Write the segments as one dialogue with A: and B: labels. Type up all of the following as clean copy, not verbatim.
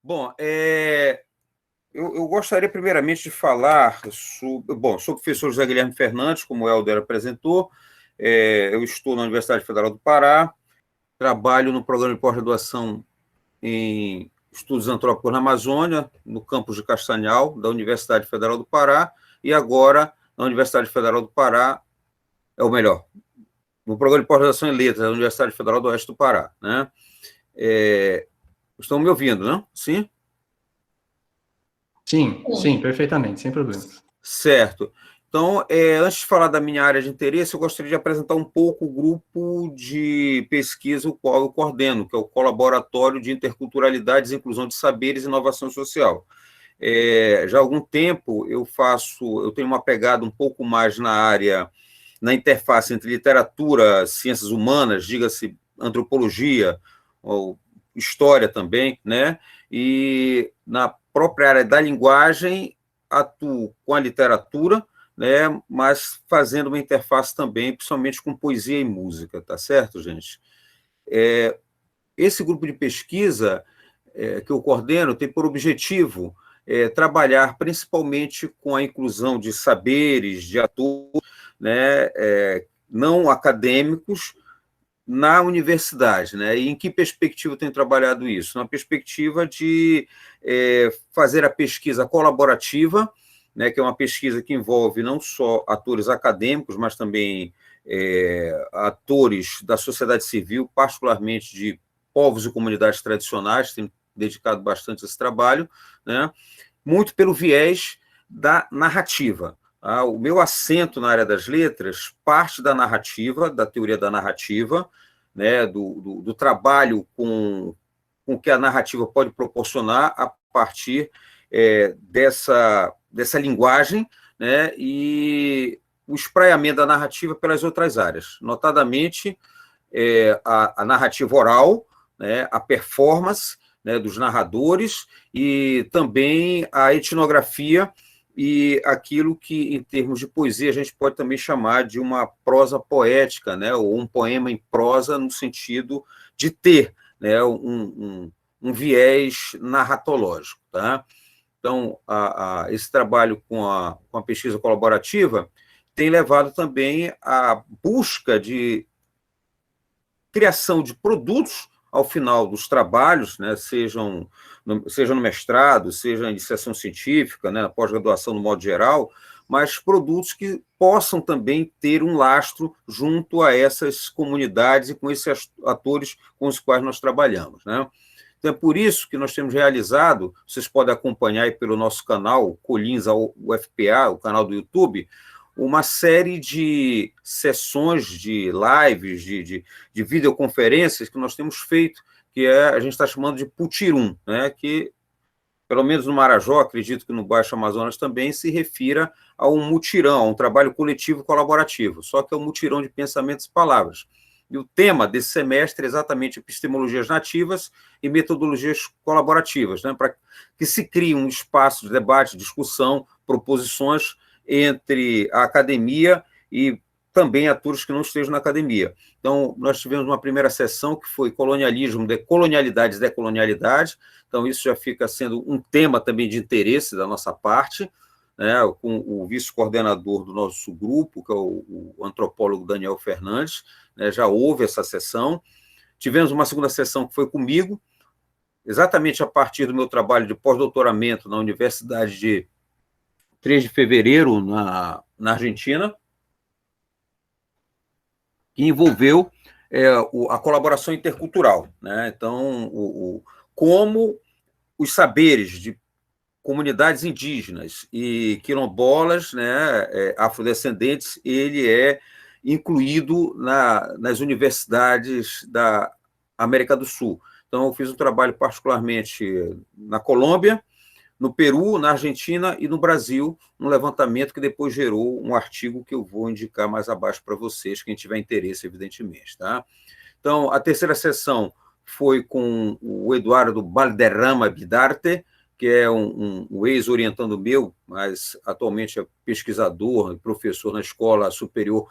A: Bom, eu gostaria primeiramente de falar sobre... Bom, sou o professor José Guilherme Fernandes, como o Helder apresentou. Eu estou na Universidade Federal do Pará, trabalho no programa de pós-graduação em Estudos Antrópicos na Amazônia, no campus de Castanhal, da Universidade Federal do Pará, e agora na Universidade Federal do Pará, ou melhor, no programa de pós-graduação em Letras, da Universidade Federal do Oeste do Pará, né? Estão me ouvindo, não? Sim?
B: Sim, sim, perfeitamente, sem problemas.
A: Certo. Então, antes de falar da minha área de interesse, eu gostaria de apresentar um pouco o grupo de pesquisa o qual eu coordeno, que é o Colaboratório de Interculturalidades, Inclusão de Saberes e Inovação Social. Já há algum tempo eu tenho uma pegada um pouco mais na interface entre literatura, ciências humanas, diga-se antropologia, ou história também, né? E na própria área da linguagem, atuo com a literatura, né, mas fazendo uma interface também, principalmente com poesia e música, tá certo, gente? Esse grupo de pesquisa que eu coordeno tem por objetivo trabalhar principalmente com a inclusão de saberes, de atores, né, não acadêmicos, na universidade, né? E em que perspectiva eu tenho trabalhado isso? Na perspectiva de fazer a pesquisa colaborativa, né, que é uma pesquisa que envolve não só atores acadêmicos, mas também atores da sociedade civil, particularmente de povos e comunidades tradicionais, tenho dedicado bastante a esse trabalho, né? Muito pelo viés da narrativa. O meu assento na área das letras parte da narrativa, da teoria da narrativa, né, do trabalho com que a narrativa pode proporcionar a partir dessa linguagem, né, e o espraiamento da narrativa pelas outras áreas, notadamente a narrativa oral, né, a performance, né, dos narradores e também a etnografia e aquilo que, em termos de poesia, a gente pode também chamar de uma prosa poética, né, ou um poema em prosa, no sentido de ter, né, um viés narratológico. Tá? Então, esse trabalho com a pesquisa colaborativa tem levado também à busca de criação de produtos ao final dos trabalhos, né, seja no mestrado, seja em iniciação científica, né, na pós-graduação no modo geral, mas produtos que possam também ter um lastro junto a essas comunidades e com esses atores com os quais nós trabalhamos, né? Então, é por isso que nós temos realizado, vocês podem acompanhar aí pelo nosso canal, Colins UFPA, o canal do YouTube, uma série de sessões de lives, de videoconferências que nós temos feito, que a gente está chamando de Putirum, né? Que, pelo menos no Marajó, acredito que no Baixo Amazonas também, se refira a um mutirão, a um trabalho coletivo colaborativo, só que é um mutirão de pensamentos e palavras. E o tema desse semestre é exatamente epistemologias nativas e metodologias colaborativas, né? Para que se crie um espaço de debate, discussão, proposições entre a academia e também atores que não estejam na academia. Então, nós tivemos uma primeira sessão que foi colonialismo, decolonialidade e decolonialidade. Então, isso já fica sendo um tema também de interesse da nossa parte, né, com o vice-coordenador do nosso grupo, que é o antropólogo Daniel Fernandes, né, já houve essa sessão. Tivemos uma segunda sessão que foi comigo, exatamente a partir do meu trabalho de pós-doutoramento na Universidade de 3 de Fevereiro, na Argentina, que envolveu a colaboração intercultural, né? Então, como os saberes de comunidades indígenas e quilombolas, né, afrodescendentes, ele é incluído nas universidades da América do Sul. Então, eu fiz um trabalho particularmente na Colômbia, no Peru, na Argentina e no Brasil, um levantamento que depois gerou um artigo que eu vou indicar mais abaixo para vocês, quem tiver interesse, evidentemente. Tá? Então, a terceira sessão foi com o Eduardo Valderrama Bidarte, que é um ex-orientando meu, mas atualmente é pesquisador e professor na Escola Superior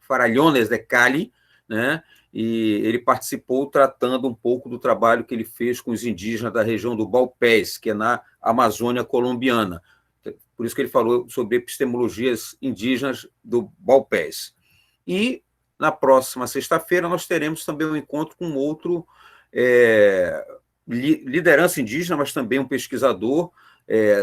A: Farallones de Cali, né? e ele participou tratando um pouco do trabalho que ele fez com os indígenas da região do Balpés, que é na Amazônia colombiana. Por isso que ele falou sobre epistemologias indígenas do Balpés. E, na próxima sexta-feira, nós teremos também um encontro com outro liderança indígena, mas também um pesquisador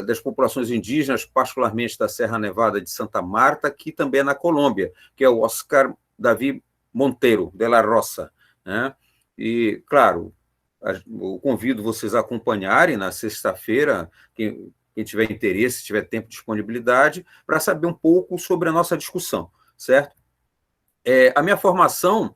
A: das populações indígenas, particularmente da Serra Nevada de Santa Marta, que também é na Colômbia, que é o Oscar Davi Monteiro, de la Roça. Né? E, claro, eu convido vocês a acompanharem na sexta-feira, quem tiver interesse, tiver tempo, disponibilidade, para saber um pouco sobre a nossa discussão, certo? A minha formação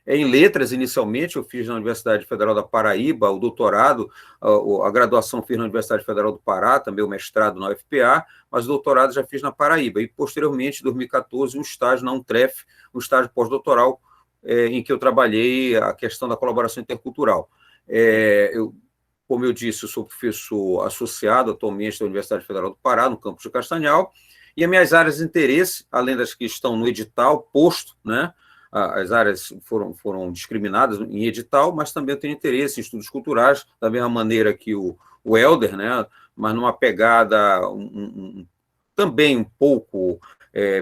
A: é em letras, inicialmente, eu fiz na Universidade Federal da Paraíba, o doutorado, a graduação fiz na Universidade Federal do Pará, também o mestrado na UFPA, mas o doutorado já fiz na Paraíba, e posteriormente, em 2014, um estágio na UNTREF, um estágio pós-doutoral, em que eu trabalhei a questão da colaboração intercultural. Como eu disse, eu sou professor associado atualmente da Universidade Federal do Pará, no campus de Castanhal, e as minhas áreas de interesse, além das que estão no edital posto, né, as áreas foram discriminadas em edital, mas também eu tenho interesse em estudos culturais, da mesma maneira que o Helder, né, mas numa pegada também um pouco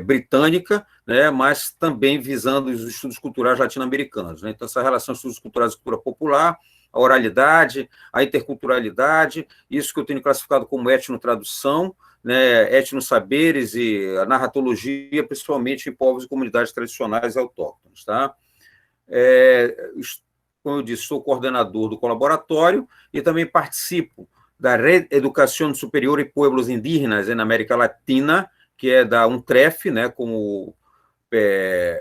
A: britânica, né, mas também visando os estudos culturais latino-americanos. Né? Então, essa relação de estudos culturais e cultura popular, a oralidade, a interculturalidade, isso que eu tenho classificado como etnotradução, né, etnossaberes e a narratologia, principalmente em povos e comunidades tradicionais e autóctones. Tá? Como eu disse, sou coordenador do colaboratório e também participo da Red Educación Superior e Pueblos Indígenas na América Latina, que é da UNTREF, né, como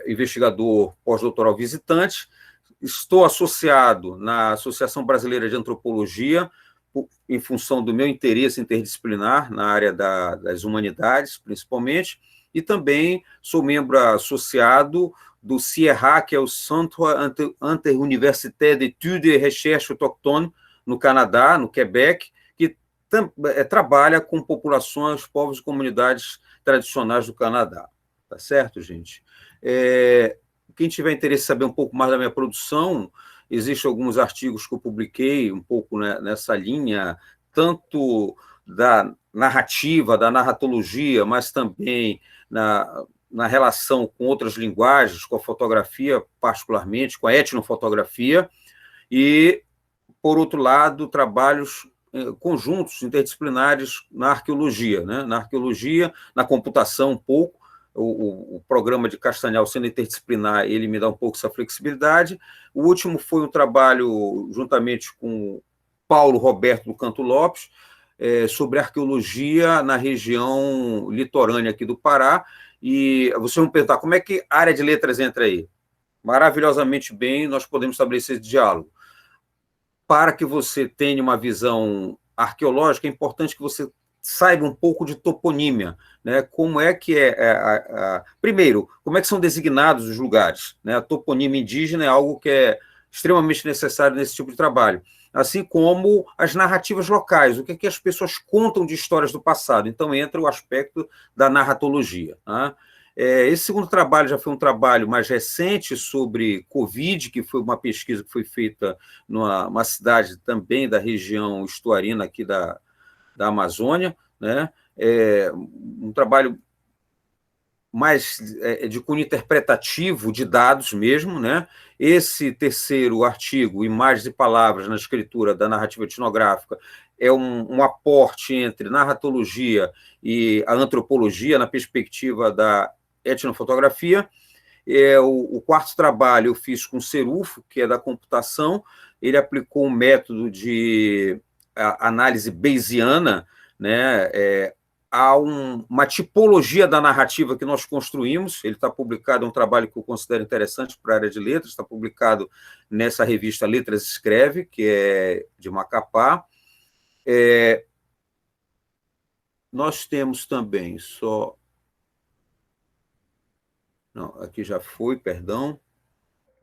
A: investigador pós-doutoral visitante. Estou associado na Associação Brasileira de Antropologia, em função do meu interesse interdisciplinar na área das humanidades, principalmente, e também sou membro associado do CIERA, que é o Centre Interuniversitaire d'Études et Recherche Autochtones, no Canadá, no Quebec, que trabalha com populações, povos e comunidades tradicionais do Canadá. Tá certo, gente? Quem tiver interesse em saber um pouco mais da minha produção, existem alguns artigos que eu publiquei um pouco nessa linha, tanto da narrativa, da narratologia, mas também na relação com outras linguagens, com a fotografia, particularmente, com a etnofotografia, e, por outro lado, trabalhos conjuntos interdisciplinares na arqueologia, né? Na arqueologia, na computação um pouco. O programa de Castanhal, sendo interdisciplinar, ele me dá um pouco essa flexibilidade. O último foi um trabalho, juntamente com Paulo Roberto do Canto Lopes, sobre arqueologia na região litorânea aqui do Pará. E vocês vão perguntar, como é que a área de letras entra aí? Maravilhosamente bem, nós podemos estabelecer esse diálogo. Para que você tenha uma visão arqueológica, é importante que você saiba um pouco de toponímia, né? Como é que primeiro, como é que são designados os lugares, né? A toponímia indígena é algo que é extremamente necessário nesse tipo de trabalho, assim como as narrativas locais, o que é que as pessoas contam de histórias do passado. Então entra o aspecto da narratologia. Né? Esse segundo trabalho já foi um trabalho mais recente sobre Covid, que foi uma pesquisa que foi feita numa cidade também da região estuarina aqui da Amazônia, né? Um trabalho mais de cunho interpretativo de dados mesmo, né? Esse terceiro artigo, Imagens e Palavras na Escritura da Narrativa Etnográfica, é um aporte entre narratologia e a antropologia na perspectiva da etnofotografia. O quarto trabalho eu fiz com o Cerufo, que é da computação. Ele aplicou um método de análise bayesiana, né? Há uma tipologia da narrativa que nós construímos. Ele está publicado, é um trabalho que eu considero interessante para a área de letras, está publicado nessa revista Letras Escreve, que é de Macapá. Nós temos também Não, aqui já foi, perdão.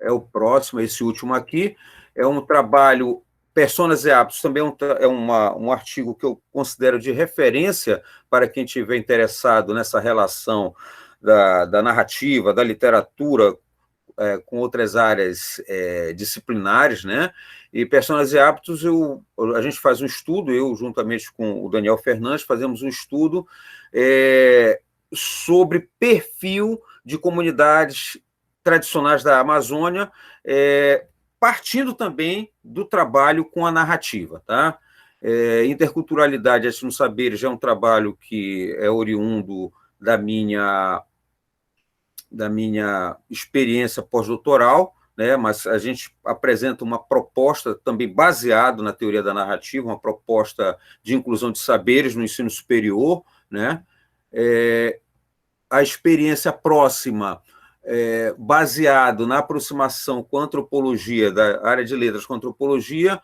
A: É o próximo, esse último aqui. É um trabalho... Personas e Hábitos também é um artigo que eu considero de referência para quem estiver interessado nessa relação da narrativa, da literatura, com outras áreas disciplinares, né? E personas e hábitos, a gente faz um estudo, eu juntamente com o Daniel Fernandes, fazemos um estudo sobre perfil de comunidades tradicionais da Amazônia, partindo também do trabalho com a narrativa, tá? Interculturalidade, esses não saberes, já é um trabalho que é oriundo da minha experiência pós-doutoral, né? Mas a gente apresenta uma proposta também baseada na teoria da narrativa, uma proposta de inclusão de saberes no ensino superior, né? A experiência próxima, baseado na aproximação com a antropologia, da área de letras com a antropologia,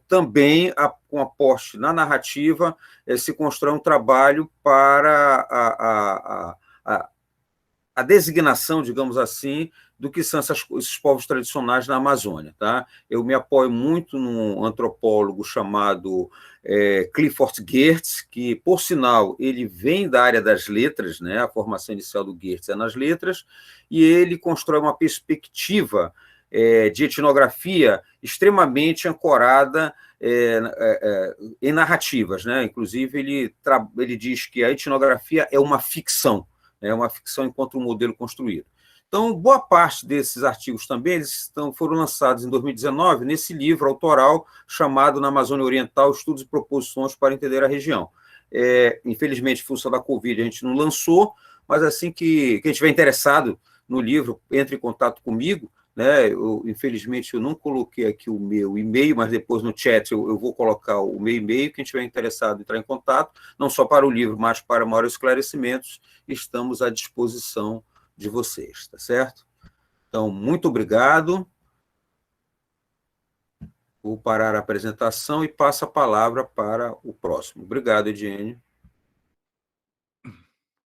A: também com aporte na narrativa, se constrói um trabalho para a designação, digamos assim, do que são esses povos tradicionais na Amazônia. Tá? Eu me apoio muito num antropólogo chamado Clifford Geertz, que, por sinal, ele vem da área das letras, né? A formação inicial do Geertz é nas letras, e ele constrói uma perspectiva de etnografia extremamente ancorada em narrativas. Né? Inclusive, ele diz que a etnografia é uma ficção enquanto um modelo construído. Então, boa parte desses artigos também foram lançados em 2019 nesse livro autoral chamado Na Amazônia Oriental, Estudos e Proposições para Entender a Região. Infelizmente, em função da Covid, a gente não lançou, mas assim que quem estiver interessado no livro, entre em contato comigo, né? Infelizmente, eu não coloquei aqui o meu e-mail, mas depois no chat eu vou colocar o meu e-mail. Quem estiver interessado em entrar em contato, não só para o livro, mas para maiores esclarecimentos, estamos à disposição de vocês, tá certo? Então, muito obrigado. Vou parar a apresentação e passo a palavra para o próximo. Obrigado, Ediene.